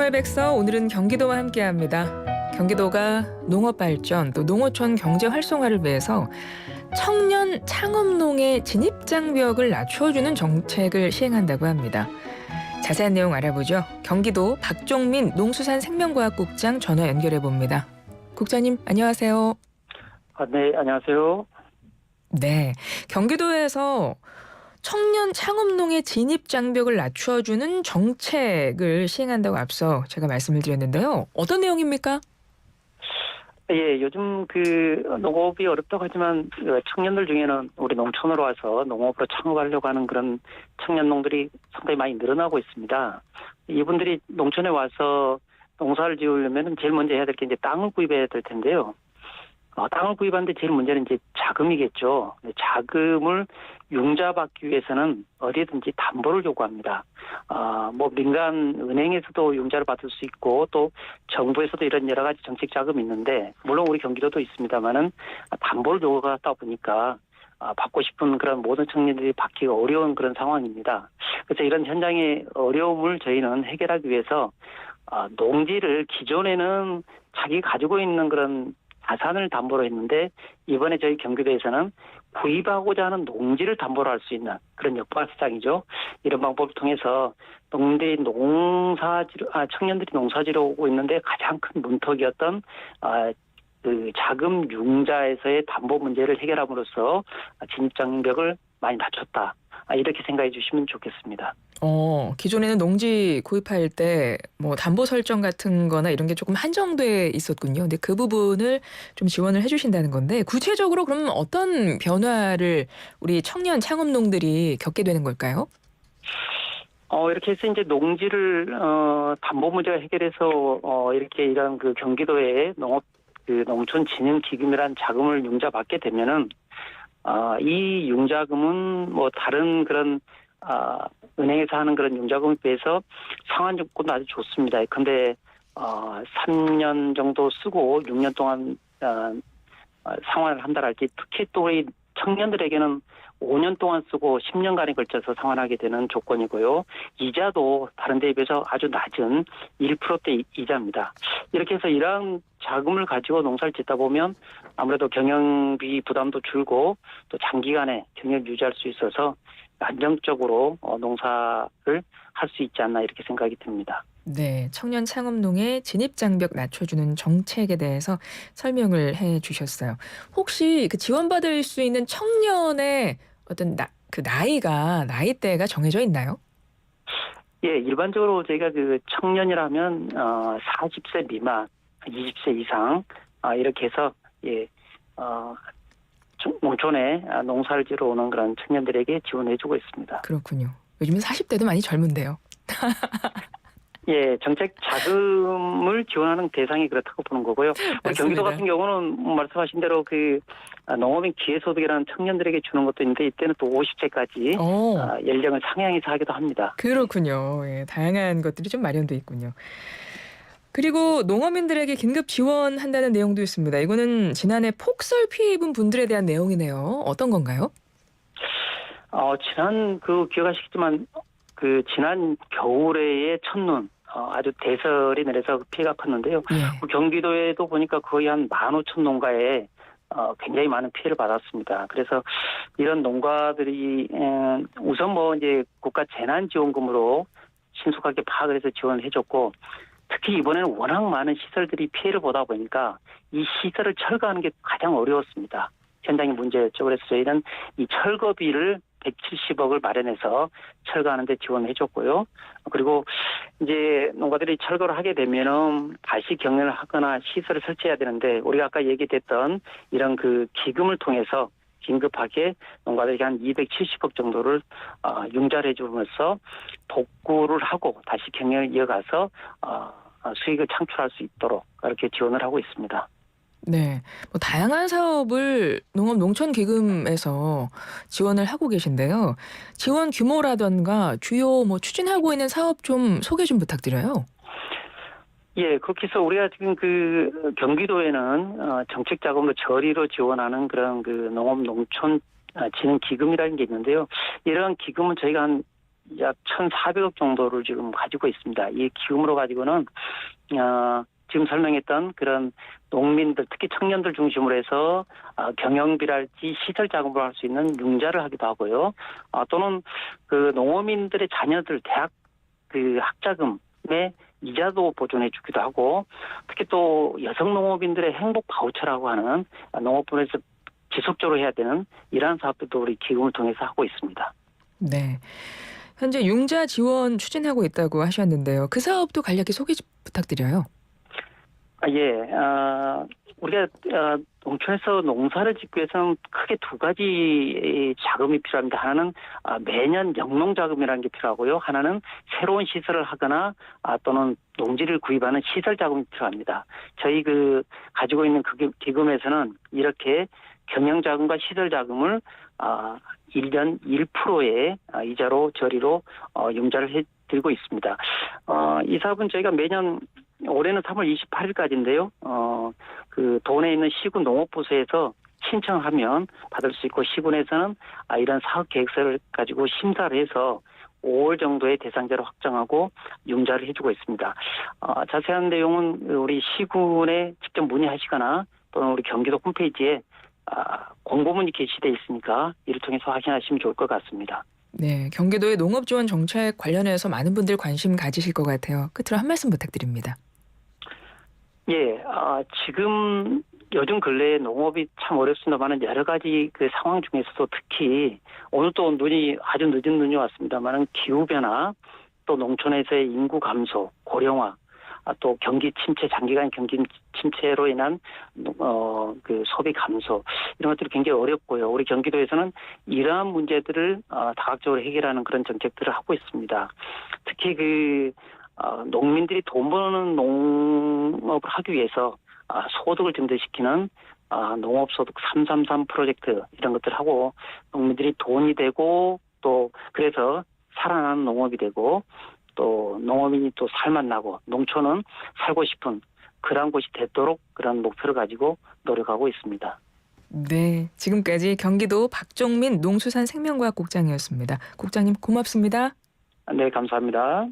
농설백서 오늘은 경기도와 함께합니다. 경기도가 농업 발전 또 농어촌 경제 활성화를 위해서 청년 창업농의 진입 장벽을 낮춰주는 정책을 시행한다고 합니다. 자세한 내용 알아보죠. 경기도 박종민 농수산생명과학국장 전화 연결해 봅니다. 국장님 안녕하세요. 네, 안녕하세요. 네, 경기도에서 청년 창업농의 진입 장벽을 낮춰주는 정책을 시행한다고 앞서 제가 말씀을 드렸는데요. 어떤 내용입니까? 예, 요즘 농업이 어렵다고 하지만 청년들 중에는 우리 농촌으로 와서 농업으로 창업하려고 하는 그런 청년농들이 상당히 많이 늘어나고 있습니다. 이분들이 농촌에 와서 농사를 지으려면 제일 먼저 해야 될 게 이제 땅을 구입해야 될 텐데요. 땅을 구입하는데 제일 문제는 이제 자금이겠죠. 자금을 융자받기 위해서는 어디든지 담보를 요구합니다. 민간 은행에서도 융자를 받을 수 있고 또 정부에서도 이런 여러 가지 정책 자금이 있는데 물론 우리 경기도도 있습니다만은 담보를 요구하다 보니까 받고 싶은 그런 모든 청년들이 받기가 어려운 그런 상황입니다. 그래서 이런 현장의 어려움을 저희는 해결하기 위해서 농지를 기존에는 자기 가지고 있는 그런 자산을 담보로 했는데 이번에 저희 경기도에서는 구입하고자 하는 농지를 담보로 할 수 있는 그런 역발상이죠. 이런 방법을 통해서 청년들이 농사지러 오고 있는데 가장 큰 문턱이었던 그 자금 융자에서의 담보 문제를 해결함으로써 진입 장벽을 많이 낮췄다. 이렇게 생각해 주시면 좋겠습니다. 기존에는 농지 구입할 때 담보 설정 같은 거나 이런 게 조금 한정돼 있었군요. 근데 그 부분을 좀 지원을 해주신다는 건데 구체적으로 그럼 어떤 변화를 우리 청년 창업농들이 겪게 되는 걸까요? 이렇게 해서 이제 농지를 담보 문제가 해결해서 이렇게 이런 경기도의 농촌 진흥 기금이라는 자금을 융자받게 되면은 이 융자금은 다른 그런 은행에서 하는 그런 융자금에 비해서 상환 조건도 아주 좋습니다. 근데 3년 정도 쓰고 6년 동안 상환을 한다랄 때 특히 또 우리 청년들에게는 5년 동안 쓰고 10년간에 걸쳐서 상환하게 되는 조건이고요. 이자도 다른 데에 비해서 아주 낮은 1%대 이자입니다. 이렇게 해서 이러한 자금을 가지고 농사를 짓다 보면 아무래도 경영비 부담도 줄고 또 장기간에 경영 유지할 수 있어서 안정적으로 농사를 할 수 있지 않나 이렇게 생각이 듭니다. 네, 청년 창업농의 진입 장벽 낮춰주는 정책에 대해서 설명을 해주셨어요. 혹시 그 지원받을 수 있는 청년의 어떤 나이대가 정해져 있나요? 예, 일반적으로 저희가 청년이라면 40세 미만, 20세 이상 이렇게 해서 농촌에 농사를 지러 오는 그런 청년들에게 지원해주고 있습니다. 그렇군요. 요즘은 40대도 많이 젊은데요. 예, 정책 자금을 지원하는 대상이 그렇다고 보는 거고요. 우리 경기도 같은 경우는 말씀하신 대로 농업인 기회소득이라는 청년들에게 주는 것도 있는데 이때는 또 50세까지 연령을 상향해서 하기도 합니다. 그렇군요. 예, 다양한 것들이 좀 마련돼 있군요. 그리고 농어민들에게 긴급 지원한다는 내용도 있습니다. 이거는 지난해 폭설 피해 입은 분들에 대한 내용이네요. 어떤 건가요? 기억하시겠지만 지난 겨울에의 첫눈 아주 대설이 내려서 피해가 컸는데요. 예. 경기도에도 보니까 거의 한 15,000농가에 굉장히 많은 피해를 받았습니다. 그래서 이런 농가들이 우선 이제 국가 재난지원금으로 신속하게 파악을 해서 지원을 해줬고 특히 이번에는 워낙 많은 시설들이 피해를 보다 보니까 이 시설을 철거하는 게 가장 어려웠습니다. 현장의 문제였죠. 그래서 저희는 이 철거비를 170억을 마련해서 철거하는 데 지원을 해줬고요. 그리고 이제 농가들이 철거를 하게 되면은 다시 경연을 하거나 시설을 설치해야 되는데 우리가 아까 얘기했던 이런 기금을 통해서 긴급하게 농가들에게 한 270억 정도를 융자를 해주면서 복구를 하고 다시 경영을 이어가서 수익을 창출할 수 있도록 그렇게 지원을 하고 있습니다. 네, 다양한 사업을 농업농촌기금에서 지원을 하고 계신데요. 지원 규모라던가 주요 추진하고 있는 사업 좀 소개 좀 부탁드려요. 예, 그렇게 해서 우리가 지금 경기도에는 정책 자금으로 저리로 지원하는 그런 농업 농촌 진흥 기금이라는 게 있는데요. 이러한 기금은 저희가 한 약 1,400억 정도를 지금 가지고 있습니다. 이 기금으로 가지고는 지금 설명했던 그런 농민들, 특히 청년들 중심으로 해서 경영비랄지 시설 자금으로 할 수 있는 융자를 하기도 하고요. 또는 그 농어민들의 자녀들 대학 그 학자금에 이자도 보존해 주기도 하고, 특히 또 여성 농업인들의 행복 바우처라고 하는 농업분에서 지속적으로 해야 되는 이러한 사업들도 우리 기금을 통해서 하고 있습니다. 네. 현재 융자 지원 추진하고 있다고 하셨는데요. 그 사업도 간략히 소개 부탁드려요. 예, 우리가 농촌에서 농사를 짓기 위해서는 크게 두 가지 자금이 필요합니다. 하나는 매년 영농자금이라는 게 필요하고요. 하나는 새로운 시설을 하거나 또는 농지를 구입하는 시설 자금이 필요합니다. 저희 가지고 있는 그 기금에서는 이렇게 경영자금과 시설 자금을 1년 1%의 이자로 저리로 융자를 해드리고 있습니다. 이 사업은 저희가 매년 올해는 3월 28일까지인데요. 그 도내에 있는 시군 농업부서에서 신청하면 받을 수 있고, 시군에서는 이런 사업 계획서를 가지고 심사를 해서 5월 정도의 대상자를 확정하고 융자를 해주고 있습니다. 자세한 내용은 우리 시군에 직접 문의하시거나 또는 우리 경기도 홈페이지에 공고문이 게시되어 있으니까 이를 통해서 확인하시면 좋을 것 같습니다. 네, 경기도의 농업 지원 정책 관련해서 많은 분들 관심 가지실 것 같아요. 끝으로 한 말씀 부탁드립니다. 예, 지금 요즘 근래에 농업이 참 어렵습니다만은 여러 가지 그 상황 중에서도 특히 오늘 또 아주 늦은 눈이 왔습니다만은 기후 변화, 또 농촌에서의 인구 감소, 고령화, 또 경기 침체, 장기간 경기 침체로 인한 그 소비 감소, 이런 것들이 굉장히 어렵고요. 우리 경기도에서는 이러한 문제들을 다각적으로 해결하는 그런 정책들을 하고 있습니다. 특히 농민들이 돈 버는 농업을 하기 위해서 소득을 증대시키는 농업소득 333 프로젝트, 이런 것들을 하고, 농민들이 돈이 되고 또 그래서 살아나는 농업이 되고, 또 농어민이 또 살맛나고 농촌은 살고 싶은 그런 곳이 되도록 그런 목표를 가지고 노력하고 있습니다. 네, 지금까지 경기도 박종민 농수산생명과학국장이었습니다. 국장님 고맙습니다. 네, 감사합니다.